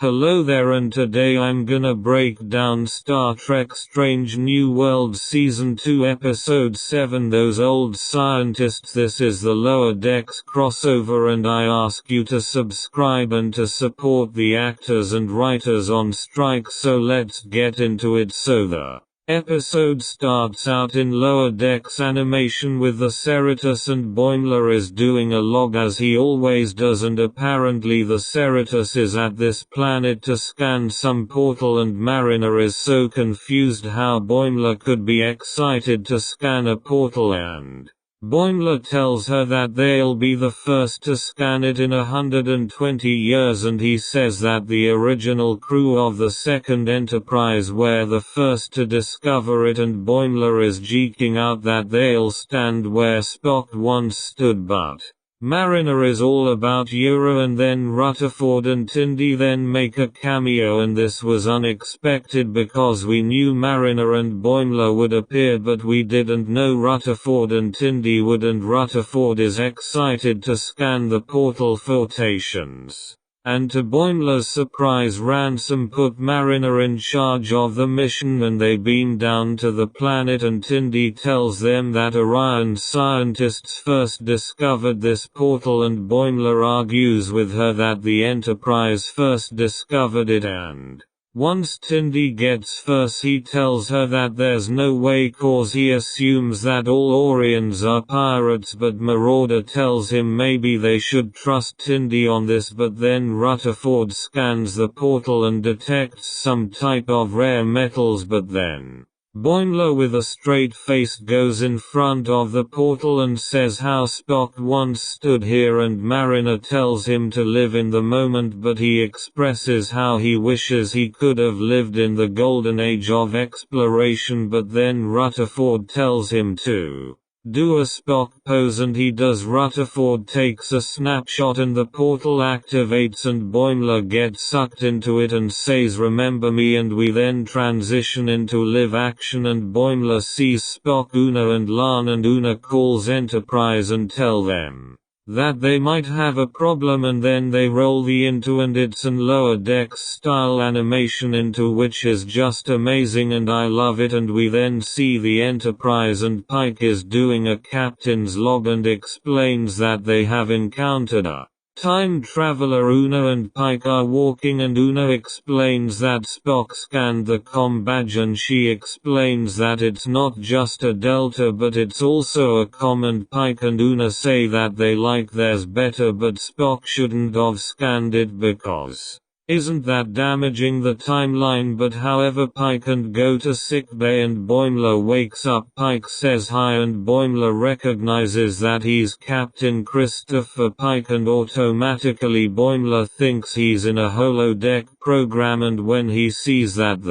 Hello there, and today I'm gonna break down Star Trek Strange New Worlds Season 2 Episode 7 Those Old Scientists. This is the Lower Decks crossover, and I ask you to subscribe and to support the actors and writers on strike, so let's get into it. So the episode starts out in Lower Decks animation with the Cerritos, and Boimler is doing a log as he always does, and apparently the Cerritos is at this planet to scan some portal, and Mariner is so confused how Boimler could be excited to scan a portal, and Boimler tells her that they'll be the first to scan it in 120 years, and he says that the original crew of the second Enterprise were the first to discover it, and Boimler is geeking out that they'll stand where Spock once stood, but Mariner is all about Uhura, and then Rutherford and Tendi then make a cameo, and this was unexpected because we knew Mariner and Boimler would appear, but we didn't know Rutherford and Tendi would, and Rutherford is excited to scan the portal flotations. And to Boimler's surprise, Ransom put Mariner in charge of the mission, and they beam down to the planet, and Tendi tells them that Orion scientists first discovered this portal, and Boimler argues with her that the Enterprise first discovered it, and once Tendi gets first, he tells her that there's no way cause he assumes that all Orions are pirates, but Marauder tells him maybe they should trust Tendi on this, but then Rutherford scans the portal and detects some type of rare metals, but then Boimler with a straight face goes in front of the portal and says how Spock once stood here, and Mariner tells him to live in the moment, but he expresses how he wishes he could have lived in the golden age of exploration, but then Rutherford tells him to do a Spock pose, and he does. Rutherford takes a snapshot and the portal activates, and Boimler gets sucked into it and says remember me, and we then transition into live action, and Boimler sees Spock, Una and La'an, and Una calls Enterprise and tell them that they might have a problem, and then they roll the into, and it's an Lower Decks style animation into, which is just amazing and I love it. And we then see the Enterprise, and Pike is doing a captain's log and explains that they have encountered a time traveler. Una and Pike are walking, and Una explains that Spock scanned the comm badge, and she explains that it's not just a delta but it's also a comm, and Pike and Una say that they like theirs better, but Spock shouldn't have scanned it because isn't that damaging the timeline? But however, Pike and go to sickbay, and Boimler wakes up. Pike says hi, and Boimler recognizes that he's Captain Christopher Pike, and automatically Boimler thinks he's in a holodeck program, and when he sees that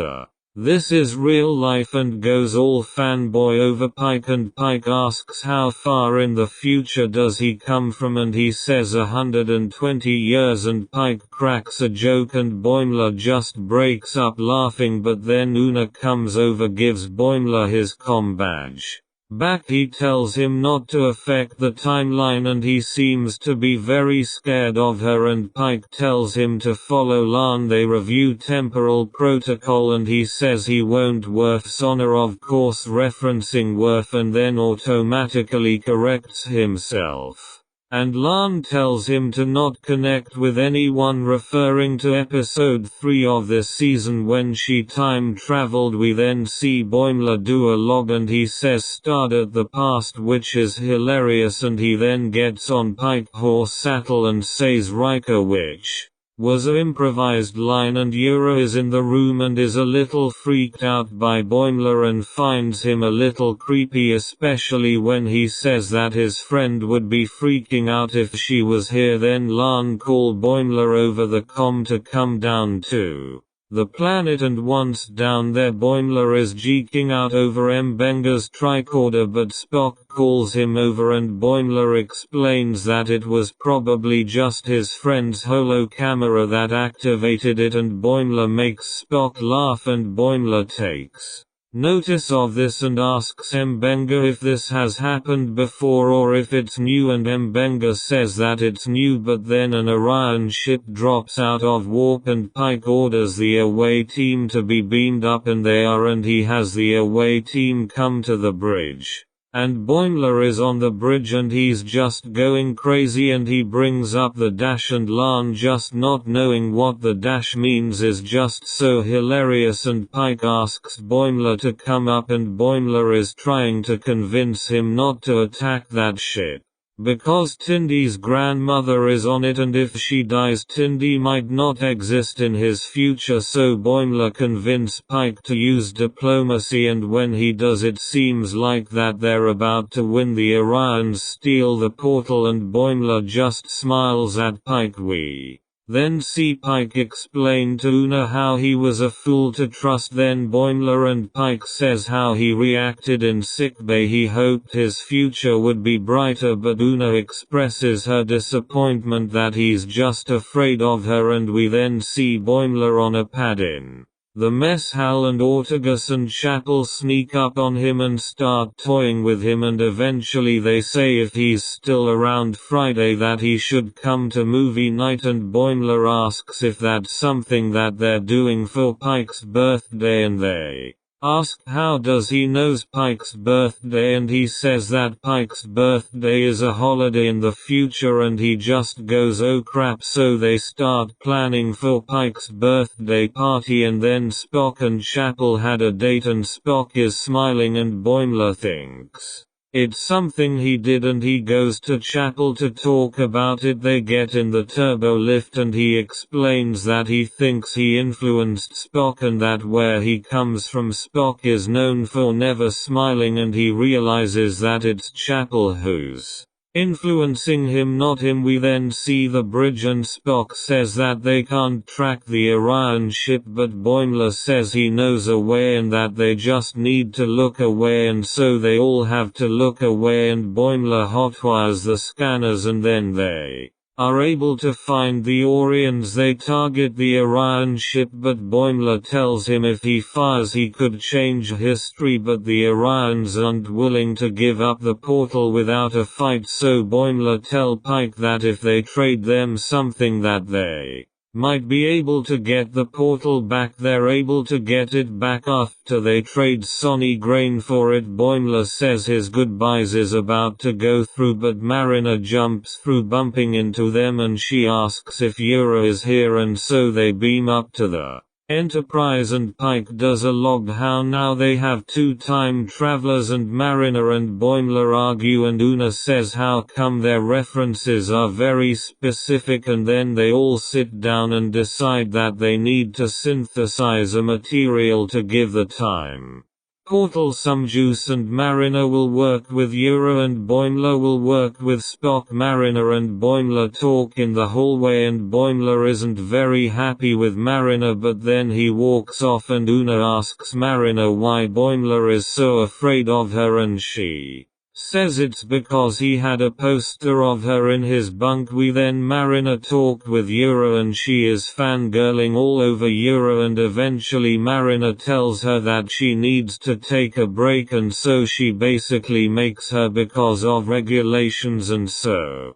this is real life and goes all fanboy over Pike, and Pike asks how far in the future does he come from, and he says 120 years, and Pike cracks a joke and Boimler just breaks up laughing, but then Una comes over, gives Boimler his comm badge back. He tells him not to affect the timeline, and he seems to be very scared of her, and Pike tells him to follow La'an. They review temporal protocol, and he says he won't. Worf's honor, of course referencing Worf, and then automatically corrects himself. And La'an tells him to not connect with anyone, referring to episode 3 of this season when she time traveled. We then see Boimler do a log, and he says start at the past, which is hilarious, and he then gets on Pike horse saddle and says Riker, which was an improvised line, and Uhura is in the room and is a little freaked out by Boimler and finds him a little creepy, especially when he says that his friend would be freaking out if she was here. Then La'an called Boimler over the comm to come down to the planet, and once down there Boimler is geeking out over M'Benga's tricorder, but Spock calls him over, and Boimler explains that it was probably just his friend's holo camera that activated it, and Boimler makes Spock laugh, and Boimler takes notice of this and asks Mbenga if this has happened before or if it's new, and Mbenga says that it's new, but then an Orion ship drops out of warp and Pike orders the away team to be beamed up, and they are, and he has the away team come to the bridge. And Boimler is on the bridge and he's just going crazy, and he brings up the dash, and Lan just not knowing what the dash means is just so hilarious, and Pike asks Boimler to come up, and Boimler is trying to convince him not to attack that ship, because Tindy's grandmother is on it, and if she dies Tindy might not exist in his future, so Boimler convinces Pike to use diplomacy, and when he does it seems like that they're about to win. The Orions steal the portal and Boimler just smiles at Pike. We then see Pike explain to Una how he was a fool to trust then Boimler, and Pike says how he reacted in sickbay. He hoped his future would be brighter, but Una expresses her disappointment that he's just afraid of her, and we then see Boimler on a pad in the mess hall, and Ortegas and Chapel sneak up on him and start toying with him, and eventually they say if he's still around Friday that he should come to movie night, and Boimler asks if that's something that they're doing for Pike's birthday, and they ask how does he knows Pike's birthday, and he says that Pike's birthday is a holiday in the future, and he just goes oh crap, so they start planning for Pike's birthday party, and then Spock and Chapel had a date, and Spock is smiling and Boimler thinks it's something he did, and he goes to Chapel to talk about it. They get in the turbo lift and he explains that he thinks he influenced Spock, and that where he comes from Spock is known for never smiling, and he realizes that it's Chapel who's influencing him, not him. We then see the bridge and Spock says that they can't track the Orion ship, but Boimler says he knows a way and that they just need to look away, and so they all have to look away, and Boimler hotwires the scanners, and then they are able to find the Orions. They target the Orion ship, but Boimler tells him if he fires he could change history, but the Orions aren't willing to give up the portal without a fight, so Boimler tell Pike that if they trade them something that they might be able to get the portal back. They're able to get it back after they trade Sonny Grain for it. Boimler says his goodbyes is about to go through, but Mariner jumps through bumping into them, and she asks if Yura is here, and so they beam up to the Enterprise, and Pike does a log how now they have two time travelers, and Mariner and Boimler argue, and Una says how come their references are very specific, and then they all sit down and decide that they need to synthesize a material to give the time portal some juice, and Mariner will work with Yura and Boimler will work with Spock. Mariner and Boimler talk in the hallway, and Boimler isn't very happy with Mariner, but then he walks off, and Una asks Mariner why Boimler is so afraid of her, and she says it's because he had a poster of her in his bunk. We then Mariner talked with Yura, and she is fangirling all over Yura, and eventually Mariner tells her that she needs to take a break, and so she basically makes her because of regulations, and so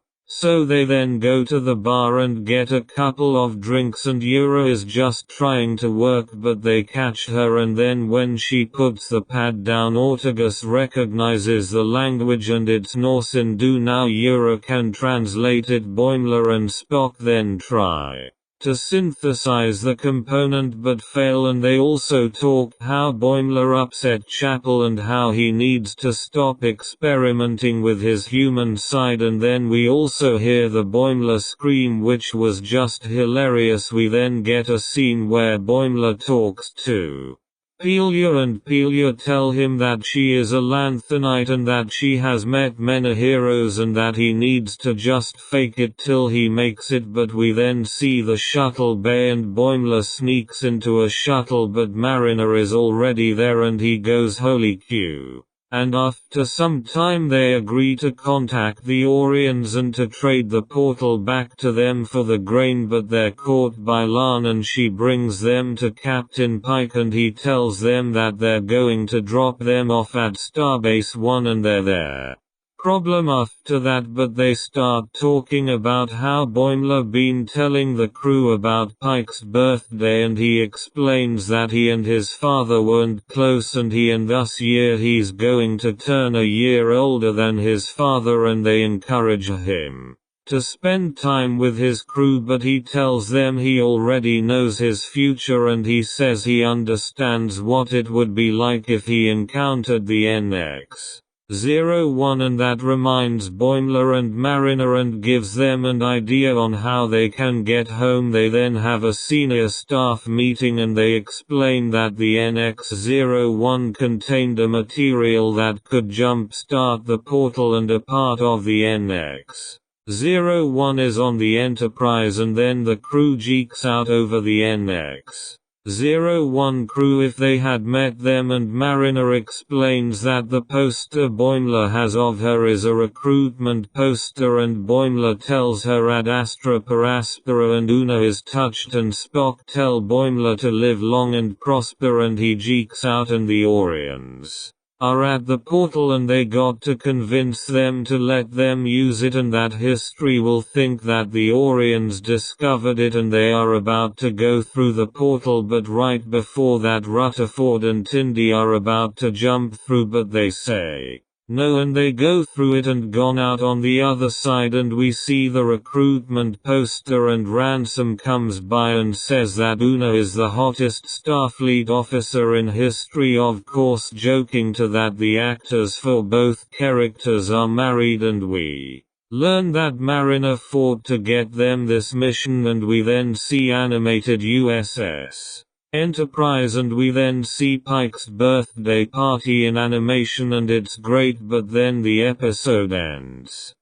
they then go to the bar and get a couple of drinks, and Yura is just trying to work, but they catch her, and then when she puts the pad down Ortegas recognizes the language, and it's Norsindu. Now Yura can translate it. Boimler and Spock then try to synthesize the component but fail, and they also talk how Boimler upset Chapel and how he needs to stop experimenting with his human side, and then we also hear the Boimler scream, which was just hilarious. We then get a scene where Boimler talks to Pelia, and Pelia tell him that she is a Lanthanite and that she has met many heroes and that he needs to just fake it till he makes it. But we then see the shuttle bay, and Boimler sneaks into a shuttle, but Mariner is already there, and he goes holy Q. and after some time they agree to contact the Orions and to trade the portal back to them for the grain, but they're caught by Lan and she brings them to Captain Pike and he tells them that they're going to drop them off at Starbase 1 and they're there. Problem after that, but they start talking about how Boimler been telling the crew about Pike's birthday and he explains that he and his father weren't close and he's going to turn a year older than his father, and they encourage him to spend time with his crew, but he tells them he already knows his future and he says he understands what it would be like if he encountered the NX-01, and that reminds Boimler and Mariner and gives them an idea on how they can get home. They then have a senior staff meeting and they explain that the NX-01 contained a material that could jump-start the portal, and a part of the NX-01 is on the Enterprise, and then the crew geeks out over the NX-01 crew if they had met them, and Mariner explains that the poster Boimler has of her is a recruitment poster, and Boimler tells her ad astra per aspera, and Una is touched and Spock tell Boimler to live long and prosper, and he geeks out, and the Orions are at the portal and they got to convince them to let them use it, and that history will think that the Orions discovered it, and they are about to go through the portal, but right before that Rutherford and Tindy are about to jump through, but they say no and they go through it and gone out on the other side, and we see the recruitment poster, and Ransom comes by and says that Una is the hottest Starfleet officer in history, of course joking to that the actors for both characters are married, and we learn that Mariner fought to get them this mission, and we then see animated USS Enterprise, and we then see Pike's birthday party in animation, and it's great, but then the episode ends.